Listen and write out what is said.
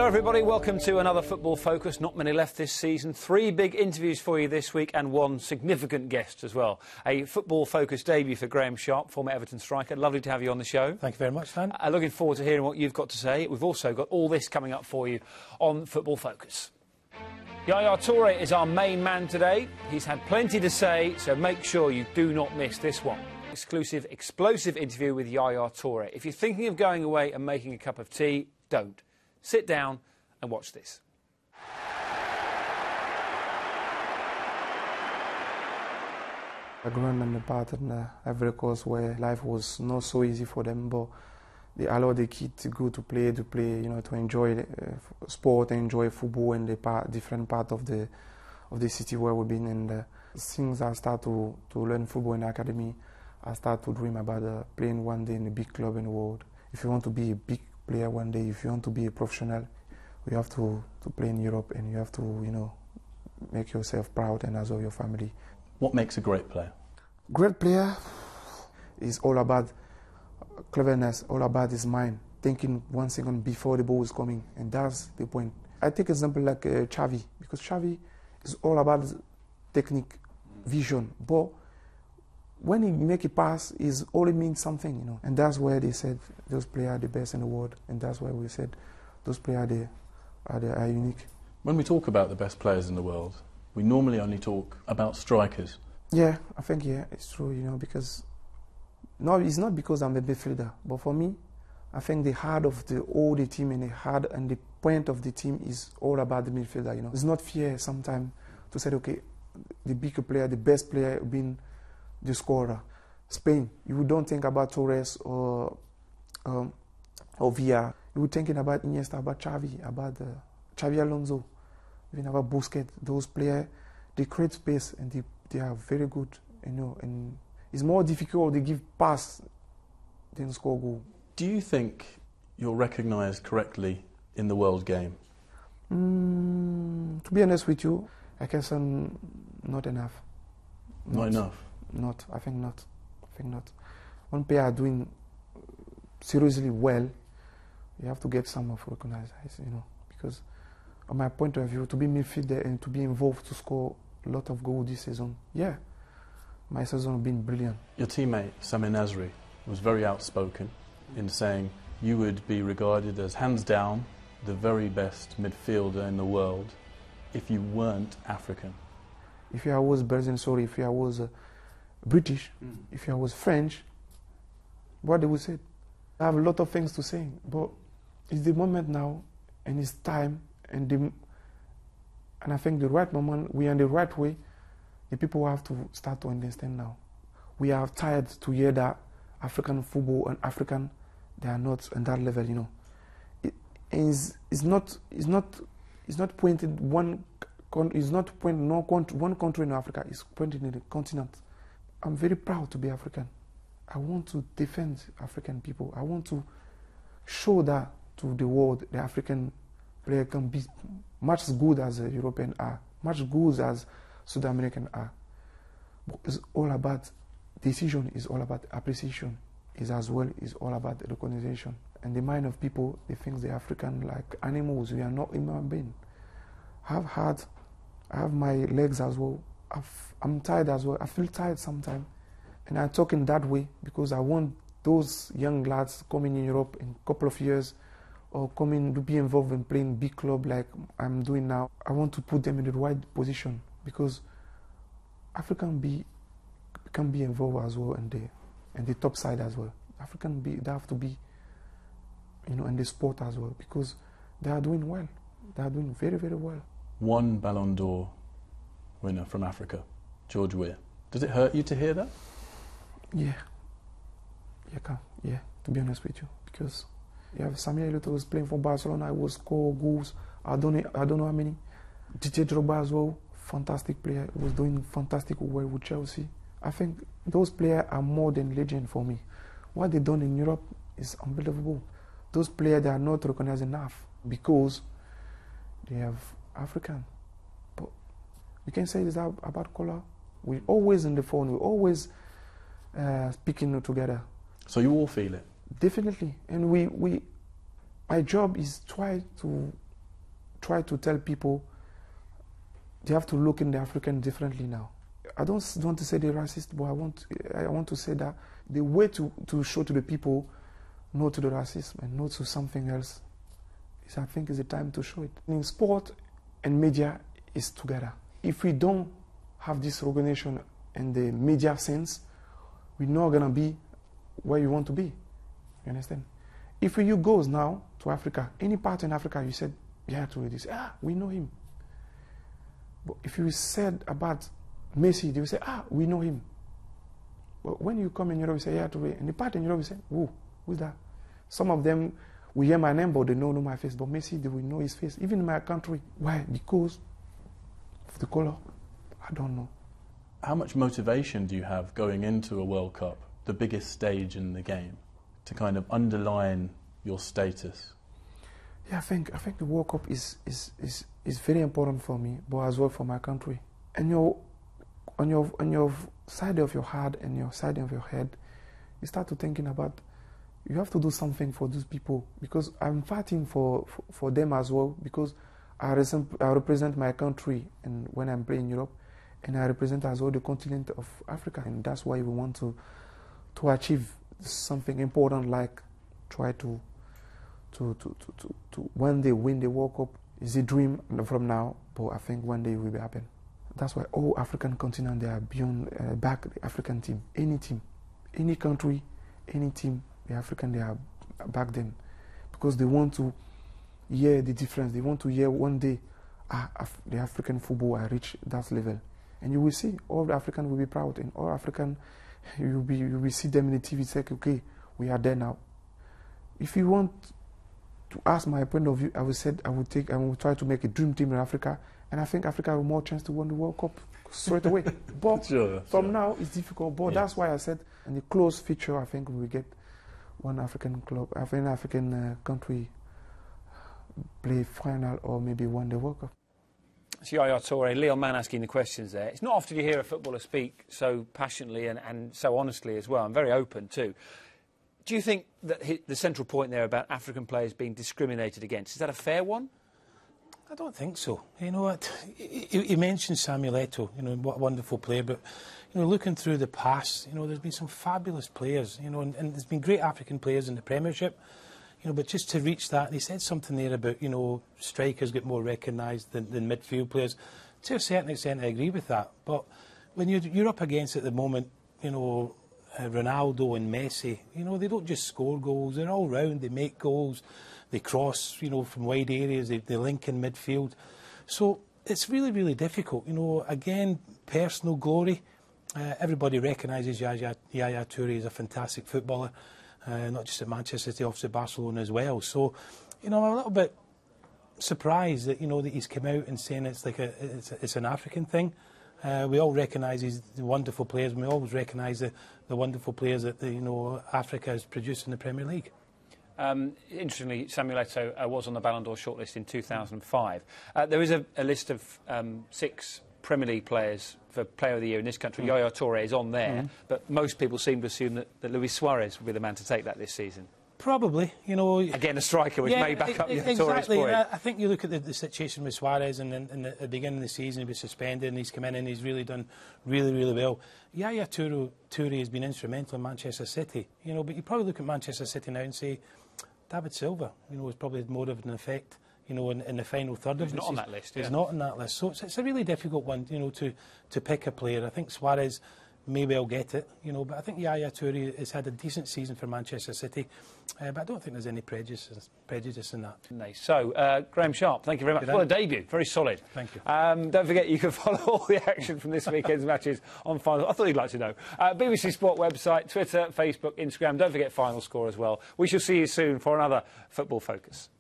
Hello everybody, welcome to another Football Focus. Not many left this season. 3 big interviews for you this week and 1 significant guest as well. A Football Focus debut for Graeme Sharp, former Everton striker. Lovely to have you on the show. Thank you very much, Dan. Looking forward to hearing what you've got to say. We've also got all this coming up for you on Football Focus. Yaya Toure is our main man today. He's had plenty to say, so make sure you do not miss this one. Exclusive, explosive interview with Yaya Toure. If you're thinking of going away and making a cup of tea, don't. Sit down and watch this. I grew up in a part in Ivory Coast where life was not so easy for them, but they allow the kids to go to play, you know, to enjoy sport, enjoy football in the different part of the city where we've been. And since I start to learn football in the academy, I start to dream about playing one day in a big club in the world. If you want to be a big player one day, if you want to be a professional, you have to play in Europe, and you have to, you know, make yourself proud and as well your family. What makes a great player? Great player is all about cleverness, all about his mind, thinking 1 second before the ball is coming, and that's the point. I take example like Xavi, because Xavi is all about technique, vision, but when he make a pass, it only means something, you know, and that's where they said those players are the best in the world, and that's why we said those players are unique. When we talk about the best players in the world, we normally only talk about strikers. Yeah, I think it's true, you know, because no, it's not because I'm a midfielder, but for me, I think the heart of all the team and the point of the team is all about the midfielder, you know. It's not fair sometimes to say, okay, the bigger player, the best player being the scorer. Spain, you don't think about Torres or Villa. You were thinking about Iniesta, about Xavi, about Xavi Alonso, even about Busquets. Those players, they create space and they are very good, you know. And it's more difficult to give pass than score goal. Do you think you're recognised correctly in the world game? To be honest with you, I guess not enough. Not enough? I think not. One player doing seriously well, you have to get some of recognized, you know, because on my point of view, to be midfielder and to be involved to score a lot of goals this season, yeah, my season has been brilliant. Your teammate, Salman Nasri, was very outspoken in saying you would be regarded as hands down the very best midfielder in the world if you weren't African. If I was Brazilian, sorry, if I was British, if I was French, what they would say? I have a lot of things to say, but it's the moment now, and it's time, and I think the right moment, we are in the right way. The people have to start to understand now. We are tired to hear that African football and African, they are not on that level, you know. It's not pointed one. It's not pointing one country in Africa. It's pointing in the continent. I'm very proud to be African. I want to defend African people. I want to show that to the world the African player can be much as good as the European are, much good as South American are. But it's all about decision, is all about appreciation, is as well is all about recognition. And the mind of people, they think the African like animals. We are not human beings. I have my legs as well. I'm tired as well. I feel tired sometimes. And I talk in that way because I want those young lads coming in Europe in a couple of years or coming to be involved in playing big club like I'm doing now. I want to put them in the right position because African can be involved as well in the top side as well. They have to be, you know, in the sport as well because they are doing well. They are doing very, very well. One Ballon d'Or winner from Africa, George Weah. Does it hurt you to hear that? Yeah, to be honest with you, because Samuel Eto'o was playing for Barcelona. I was score goals. I don't know how many. DJ Drogba as well, fantastic player. He was doing fantastic well with Chelsea. I think those players are more than legend for me. What they done in Europe is unbelievable. Those players, they are not recognized enough because they have African. But we can say this about color. We're always in the phone. We're always speaking together. So you all feel it? Definitely. And my job is try to try to tell people they have to look in the African differently now. I don't want to say they're racist, but I want to say that the way to show to the people no to the racism and no to something else is, I think, is the time to show it. In sport and media is together. If we don't have this organization in the media sense, we're not gonna be where you want to be. You understand? If you goes now to Africa, any part in Africa, you said, yeah, to this, we know him. But if you said about Messi, they will say, we know him. But when you come in Europe, you say, yeah, Toure. And the part in Europe, you say, who's that? Some of them will hear my name, but they don't know my face. But Messi, they will know his face. Even in my country. Why? Because of the color. I don't know. How much motivation do you have going into a World Cup, the biggest stage in the game, to kind of underline your status? Yeah, I think the World Cup is very important for me, but as well for my country. And on your side of your heart and your side of your head, you start to thinking about, you have to do something for those people, because I'm fighting for them as well, because I represent my country and when I'm playing Europe, and I represent as well the continent of Africa, and that's why we want to achieve something important, like try to one day win the World Cup. Is a dream from now, but I think one day it will happen. That's why all African continent, they are beyond back the African team. Any team, any country, any team, the African, they are back them, because they want to hear the difference. They want to hear one day, the African football I reach that level, and you will see all the African will be proud, and all African, you will see them in the TV. Say, okay, we are there now. If you want to ask my point of view, I will try to make a dream team in Africa, and I think Africa have more chance to win the World Cup straight away. But from now, it's difficult. But that's why I said, in the close future, I think we will get one African club, an African country play final or maybe win the World Cup. It's Yaya Toure, Leon Mann asking the questions there. It's not often you hear a footballer speak so passionately and so honestly as well, and very open too. Do you think that the central point there about African players being discriminated against, is that a fair one? I don't think so. You know what? He mentioned Samuel Eto'o, you know, what a wonderful player, but, you know, looking through the past, you know, there's been some fabulous players, you know, and there's been great African players in the Premiership, you know, but just to reach that, and he said something there about, you know, strikers get more recognised than midfield players. To a certain extent, I agree with that, but when you're up against at the moment, you know, Ronaldo and Messi, you know, they don't just score goals, they're all round, they make goals, they cross, you know, from wide areas, they link in midfield. So it's really, really difficult, you know, again, personal glory. Everybody recognises Yaya Toure as a fantastic footballer, not just at Manchester City, obviously Barcelona as well. So, you know, I'm a little bit surprised that, you know, that he's come out and saying it's like it's an African thing. We all recognise he's the wonderful players, and we always recognise the wonderful players that you know Africa has produced in the Premier League. Interestingly, Samuel Eto'o was on the Ballon d'Or shortlist in 2005. There is a list of 6 Premier League players for Player of the Year in this country. Yaya Toure is on there, but most people seem to assume that Luis Suarez will be the man to take that this season. Probably, you know. Again, a striker, which may back up Toure's exactly. point. I think you look at the situation with Suarez, and at the beginning of the season he was suspended, and he's come in and he's really done really well. Yaya Toure has been instrumental in Manchester City, you know. But you probably look at Manchester City now and say, David Silva, you know, has probably had more of an effect, you know, in the final third of the season. He's not on that list. He's not on that list, so it's a really difficult one, you know, to pick a player. I think Suarez may well get it, you know, but I think Yaya Toure has had a decent season for Manchester City, but I don't think there's any prejudice in that. Nice. So, Graeme Sharp, thank you very much. What a debut, very solid. Thank you. Don't forget you can follow all the action from this weekend's matches on Final. I thought you'd like to know. BBC Sport website, Twitter, Facebook, Instagram. Don't forget Final Score as well. We shall see you soon for another Football Focus.